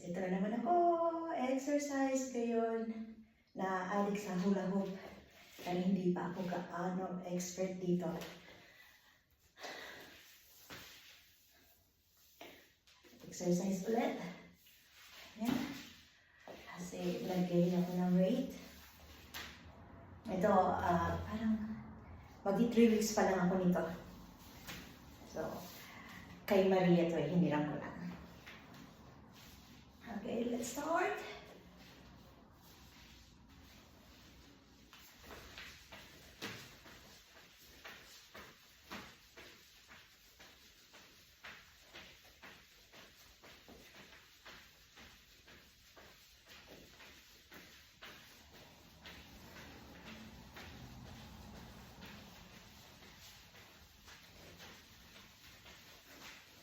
Ito na naman ako, exercise ngayon na adik sa hula hoop. Kaya hindi pa ako gaano expert dito. Exercise ulit. Ayan. Kasi lagay ako ng weight. Ito, parang magdi 3 weeks pa lang ako nito. So, kay Maria to, hindi lang ko lang. Okay, let's start.